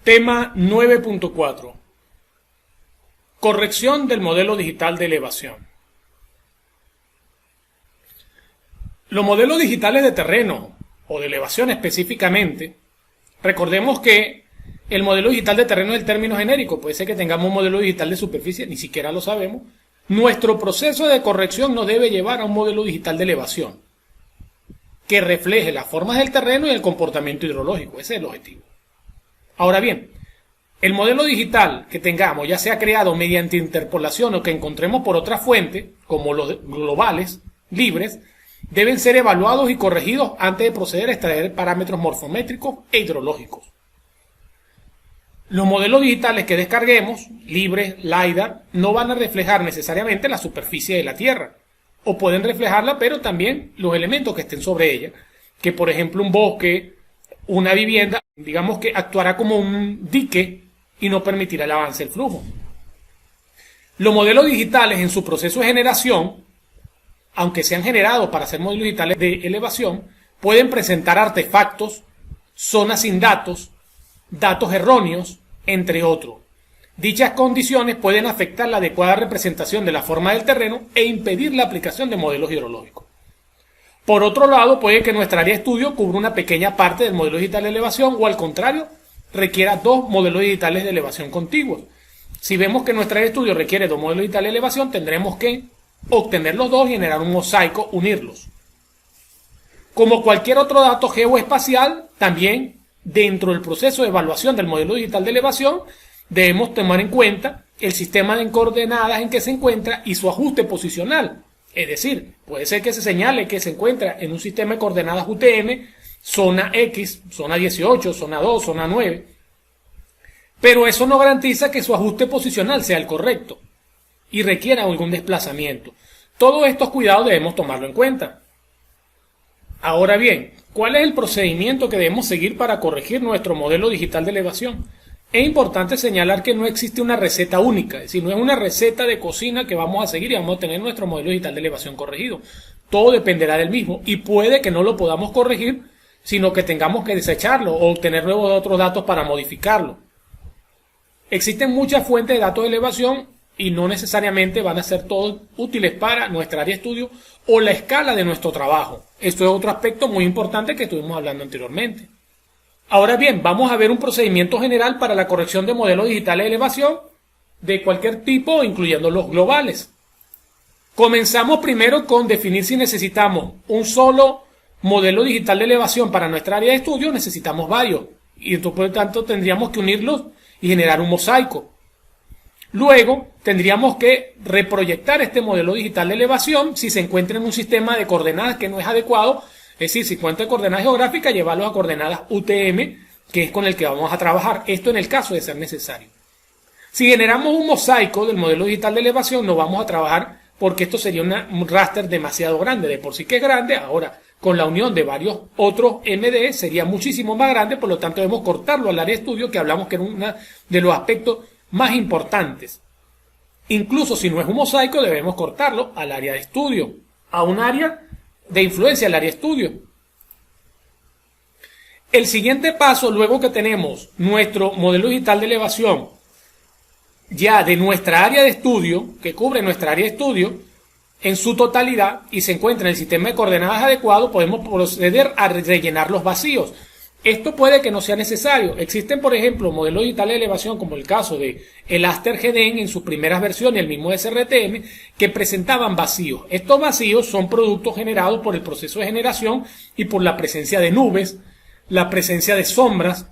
Tema 9.4. Corrección del modelo digital de elevación. Los modelos digitales de terreno o de elevación específicamente, recordemos que el modelo digital de terreno es el término genérico, puede ser que tengamos un modelo digital de superficie, ni siquiera lo sabemos. Nuestro proceso de corrección nos debe llevar a un modelo digital de elevación que refleje las formas del terreno y el comportamiento hidrológico, ese es el objetivo. Ahora bien, el modelo digital que tengamos, ya sea creado mediante interpolación o que encontremos por otra fuente, como los globales, libres, deben ser evaluados y corregidos antes de proceder a extraer parámetros morfométricos e hidrológicos. Los modelos digitales que descarguemos, libres, LiDAR, no van a reflejar necesariamente la superficie de la Tierra, o pueden reflejarla, pero también los elementos que estén sobre ella, que por ejemplo un bosque, una vivienda, digamos que actuará como un dique y no permitirá el avance del flujo. Los modelos digitales en su proceso de generación, aunque sean generados para ser modelos digitales de elevación, pueden presentar artefactos, zonas sin datos, datos erróneos, entre otros. Dichas condiciones pueden afectar la adecuada representación de la forma del terreno e impedir la aplicación de modelos hidrológicos. Por otro lado, puede que nuestra área de estudio cubra una pequeña parte del modelo digital de elevación o al contrario, requiera dos modelos digitales de elevación contiguos. Si vemos que nuestra área de estudio requiere dos modelos digitales de elevación, tendremos que obtener los dos y generar un mosaico, unirlos. Como cualquier otro dato geoespacial, también dentro del proceso de evaluación del modelo digital de elevación, debemos tomar en cuenta el sistema de coordenadas en que se encuentra y su ajuste posicional. Es decir, puede ser que se señale que se encuentra en un sistema de coordenadas UTM, zona X, zona 18, zona 2, zona 9, pero eso no garantiza que su ajuste posicional sea el correcto y requiera algún desplazamiento. Todos estos cuidados debemos tomarlo en cuenta. Ahora bien, ¿cuál es el procedimiento que debemos seguir para corregir nuestro modelo digital de elevación? Es importante señalar que no existe una receta única, es decir, no es una receta de cocina que vamos a seguir y vamos a tener nuestro modelo digital de elevación corregido. Todo dependerá del mismo y puede que no lo podamos corregir, sino que tengamos que desecharlo o obtener nuevos otros datos para modificarlo. Existen muchas fuentes de datos de elevación y no necesariamente van a ser todos útiles para nuestra área de estudio o la escala de nuestro trabajo. Esto es otro aspecto muy importante que estuvimos hablando anteriormente. Ahora bien, vamos a ver un procedimiento general para la corrección de modelos digitales de elevación de cualquier tipo, incluyendo los globales. Comenzamos primero con definir si necesitamos un solo modelo digital de elevación para nuestra área de estudio, necesitamos varios. Y entonces, por lo tanto, tendríamos que unirlos y generar un mosaico. Luego, tendríamos que reproyectar este modelo digital de elevación si se encuentra en un sistema de coordenadas que no es adecuado. Es decir, si cuenta de coordenadas geográficas, llevarlos a coordenadas UTM, que es con el que vamos a trabajar. Esto en el caso de ser necesario. Si generamos un mosaico del modelo digital de elevación, no vamos a trabajar porque esto sería un raster demasiado grande. De por sí que es grande, ahora con la unión de varios otros MD sería muchísimo más grande, por lo tanto debemos cortarlo al área de estudio, que hablamos que era uno de los aspectos más importantes. Incluso si no es un mosaico, debemos cortarlo al área de estudio, a un área de influencia del área de estudio. El siguiente paso, luego que tenemos nuestro modelo digital de elevación ya de nuestra área de estudio, que cubre nuestra área de estudio en su totalidad y se encuentra en el sistema de coordenadas adecuado, podemos proceder a rellenar los vacíos. Esto puede que no sea necesario. Existen, por ejemplo, modelos digitales de elevación, como el caso de el Aster GDEN en sus primeras versiones, el mismo SRTM, que presentaban vacíos. Estos vacíos son productos generados por el proceso de generación y por la presencia de nubes, la presencia de sombras.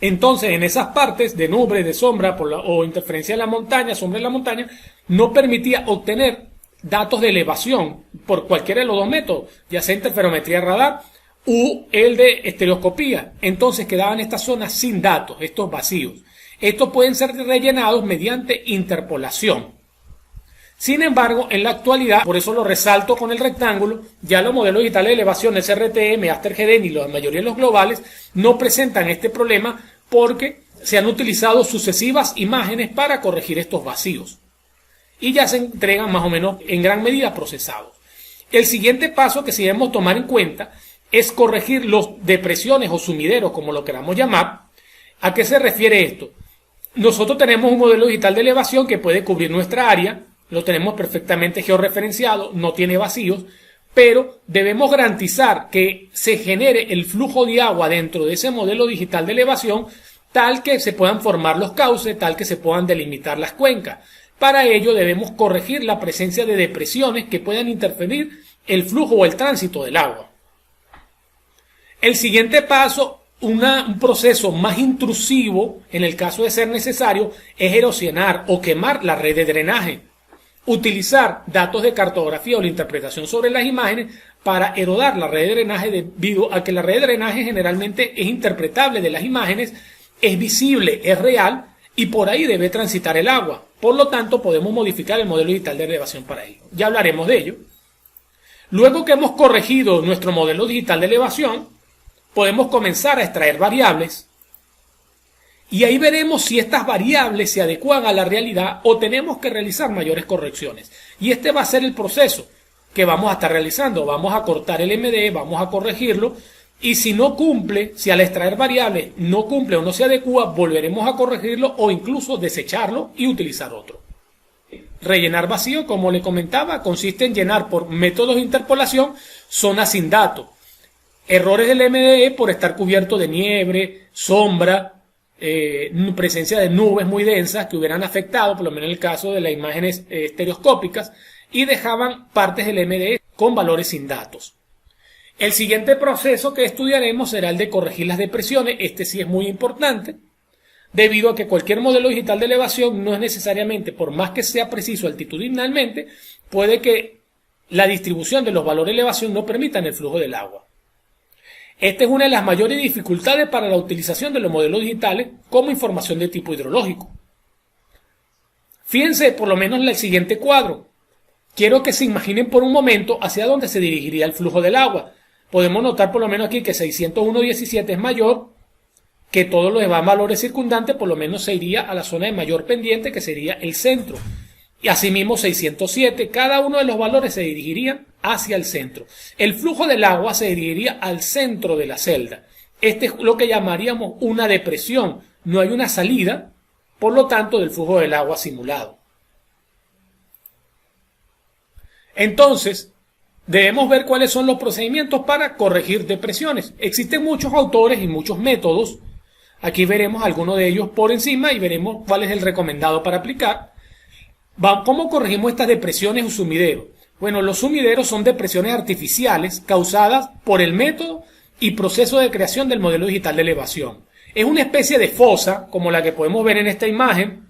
Entonces, en esas partes de nube, de sombra o interferencia de la montaña, sombra de la montaña, no permitía obtener datos de elevación por cualquiera de los dos métodos, ya sea interferometría radar u el de estereoscopía. Entonces quedaban estas zonas sin datos, estos vacíos. Estos pueden ser rellenados mediante interpolación. Sin embargo, en la actualidad, por eso lo resalto con el rectángulo, ya los modelos digitales de elevación SRTM, Aster GDEN y la mayoría de los globales no presentan este problema porque se han utilizado sucesivas imágenes para corregir estos vacíos y ya se entregan más o menos en gran medida procesados. El siguiente paso que sí debemos tomar en cuenta es corregir las depresiones o sumideros, como lo queramos llamar, ¿A qué se refiere esto? Nosotros tenemos un modelo digital de elevación que puede cubrir nuestra área, lo tenemos perfectamente georreferenciado, no tiene vacíos, pero debemos garantizar que se genere el flujo de agua dentro de ese modelo digital de elevación, tal que se puedan formar los cauces, tal que se puedan delimitar las cuencas. Para ello debemos corregir la presencia de depresiones que puedan interferir el flujo o el tránsito del agua. El siguiente paso, un proceso más intrusivo, en el caso de ser necesario, es erosionar o quemar la red de drenaje. Utilizar datos de cartografía o la interpretación sobre las imágenes para erodar la red de drenaje, debido a que la red de drenaje generalmente es interpretable de las imágenes, es visible, es real y por ahí debe transitar el agua. Por lo tanto, podemos modificar el modelo digital de elevación para ello. Ya hablaremos de ello. Luego que hemos corregido nuestro modelo digital de elevación, podemos comenzar a extraer variables y ahí veremos si estas variables se adecuan a la realidad o tenemos que realizar mayores correcciones. Y este va a ser el proceso que vamos a estar realizando. Vamos a cortar el MD, vamos a corregirlo y si no cumple, si al extraer variables no cumple o no se adecua, volveremos a corregirlo o incluso desecharlo y utilizar otro. Rellenar vacío, como le comentaba, consiste en llenar por métodos de interpolación zonas sin datos. Errores del MDE por estar cubierto de nieve, sombra, presencia de nubes muy densas que hubieran afectado, por lo menos en el caso de las imágenes estereoscópicas, y dejaban partes del MDE con valores sin datos. El siguiente proceso que estudiaremos será el de corregir las depresiones. Este sí es muy importante, debido a que cualquier modelo digital de elevación no es necesariamente, por más que sea preciso altitudinalmente, puede que la distribución de los valores de elevación no permitan el flujo del agua. Esta es una de las mayores dificultades para la utilización de los modelos digitales como información de tipo hidrológico. Fíjense por lo menos en el siguiente cuadro. Quiero que se imaginen por un momento hacia dónde se dirigiría el flujo del agua. Podemos notar por lo menos aquí que 601.17 es mayor que todos los demás valores circundantes, por lo menos se iría a la zona de mayor pendiente, que sería el centro. Y asimismo 607, cada uno de los valores se dirigirían hacia el centro. El flujo del agua se dirigiría al centro de la celda. Este es lo que llamaríamos una depresión. No hay una salida, por lo tanto, del flujo del agua simulado. Entonces, debemos ver cuáles son los procedimientos para corregir depresiones. Existen muchos autores y muchos métodos. Aquí veremos algunos de ellos por encima y veremos cuál es el recomendado para aplicar. ¿Cómo corregimos estas depresiones o sumideros? Bueno, los sumideros son depresiones artificiales causadas por el método y proceso de creación del modelo digital de elevación. Es una especie de fosa, como la que podemos ver en esta imagen,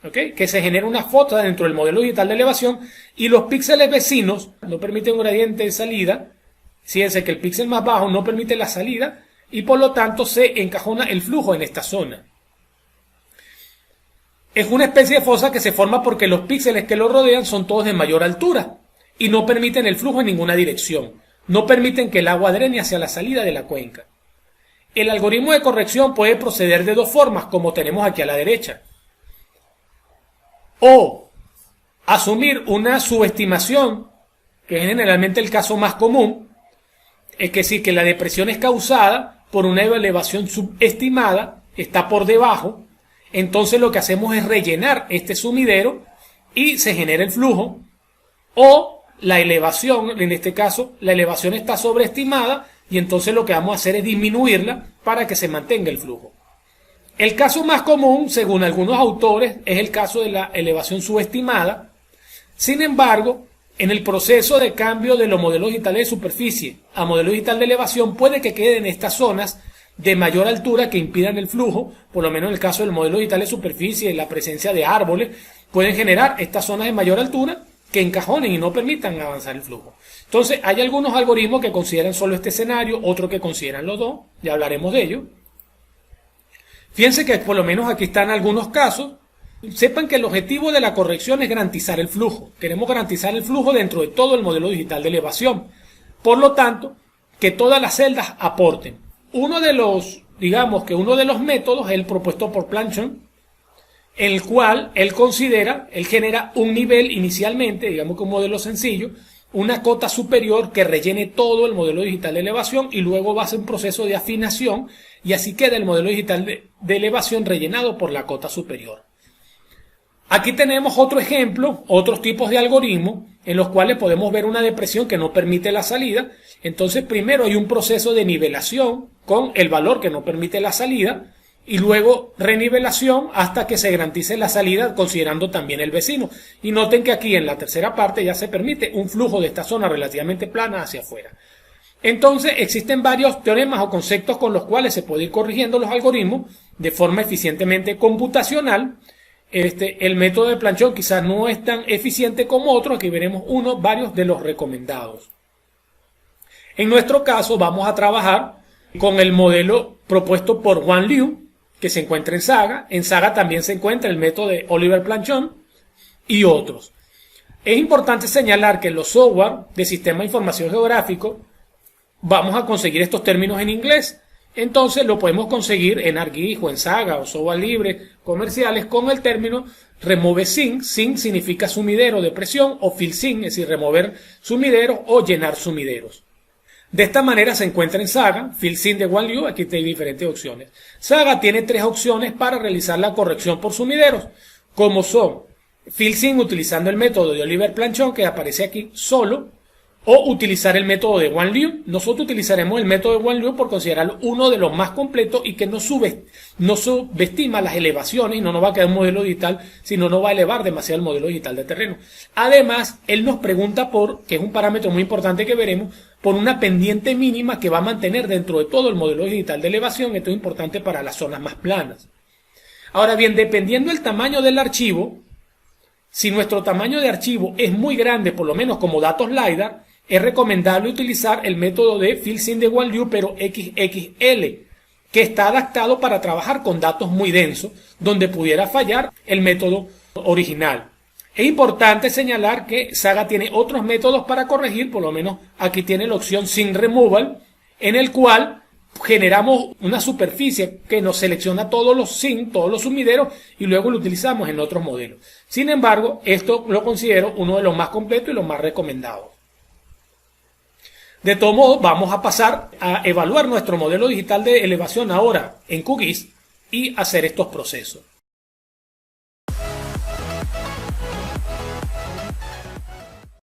¿okay? Que se genera una fosa dentro del modelo digital de elevación y los píxeles vecinos no permiten un gradiente de salida. Fíjense que el píxel más bajo no permite la salida y por lo tanto se encajona el flujo en esta zona. Es una especie de fosa que se forma porque los píxeles que lo rodean son todos de mayor altura y no permiten el flujo en ninguna dirección. No permiten que el agua drene hacia la salida de la cuenca. El algoritmo de corrección puede proceder de dos formas, como tenemos aquí a la derecha. O asumir una subestimación, que es generalmente el caso más común, es decir, que la depresión es causada por una elevación subestimada, está por debajo. Entonces lo que hacemos es rellenar este sumidero y se genera el flujo. O la elevación, en este caso la elevación está sobreestimada y entonces lo que vamos a hacer es disminuirla para que se mantenga el flujo. El caso más común, según algunos autores, es el caso de la elevación subestimada. Sin embargo, en el proceso de cambio de los modelos digitales de superficie a modelo digital de elevación puede que queden estas zonas de mayor altura que impidan el flujo, por lo menos en el caso del modelo digital de superficie, la presencia de árboles, pueden generar estas zonas de mayor altura que encajonen y no permitan avanzar el flujo. Entonces, hay algunos algoritmos que consideran solo este escenario, otros que consideran los dos, ya hablaremos de ello. Fíjense que por lo menos aquí están algunos casos. Sepan que el objetivo de la corrección es garantizar el flujo. Queremos garantizar el flujo dentro de todo el modelo digital de elevación. Por lo tanto, que todas las celdas aporten. Uno de los métodos es el propuesto por Planchon, el cual él genera un nivel inicialmente, digamos que un modelo sencillo, una cota superior que rellene todo el modelo digital de elevación y luego va a ser un proceso de afinación y así queda el modelo digital de elevación rellenado por la cota superior. Aquí tenemos otro ejemplo, otros tipos de algoritmos en los cuales podemos ver una depresión que no permite la salida. Entonces primero hay un proceso de nivelación con el valor que no permite la salida y luego renivelación hasta que se garantice la salida considerando también el vecino. Y noten que aquí en la tercera parte ya se permite un flujo de esta zona relativamente plana hacia afuera. Entonces existen varios teoremas o conceptos con los cuales se puede ir corrigiendo los algoritmos de forma eficientemente computacional. El método de planchón quizás no es tan eficiente como otro. Aquí veremos varios de los recomendados. En nuestro caso vamos a trabajar con el modelo propuesto por Wang Liu, que se encuentra en Saga. En Saga también se encuentra el método de Oliver Planchón y otros. Es importante señalar que en los software de sistema de información geográfico vamos a conseguir estos términos en inglés. Entonces lo podemos conseguir en ArcGIS o en Saga o software libre comerciales con el término remove sink. Sink significa sumidero de presión, o fill sink, es decir, remover sumideros o llenar sumideros. De esta manera se encuentra en Saga, fill sink de Wang Liu. Aquí hay diferentes opciones. Saga tiene 3 opciones para realizar la corrección por sumideros, como son fill sink utilizando el método de Oliver Planchón, que aparece aquí solo, o utilizar el método de Wang Liu. Nosotros utilizaremos el método de Wang Liu por considerarlo uno de los más completos y que no subestima las elevaciones y no nos va a quedar un modelo digital, sino no va a elevar demasiado el modelo digital de terreno. Además, él nos pregunta que es un parámetro muy importante que veremos, por una pendiente mínima que va a mantener dentro de todo el modelo digital de elevación. Esto es importante para las zonas más planas. Ahora bien, dependiendo del tamaño del archivo, si nuestro tamaño de archivo es muy grande, por lo menos como datos LiDAR, es recomendable utilizar el método de fill sink de Wang Liu, pero XXL, que está adaptado para trabajar con datos muy densos, donde pudiera fallar el método original. Es importante señalar que Saga tiene otros métodos para corregir, por lo menos aquí tiene la opción Sink Removal, en el cual generamos una superficie que nos selecciona todos los sink, todos los sumideros, y luego lo utilizamos en otros modelos. Sin embargo, esto lo considero uno de los más completos y los más recomendados. De todo modo, vamos a pasar a evaluar nuestro modelo digital de elevación ahora en QGIS y hacer estos procesos.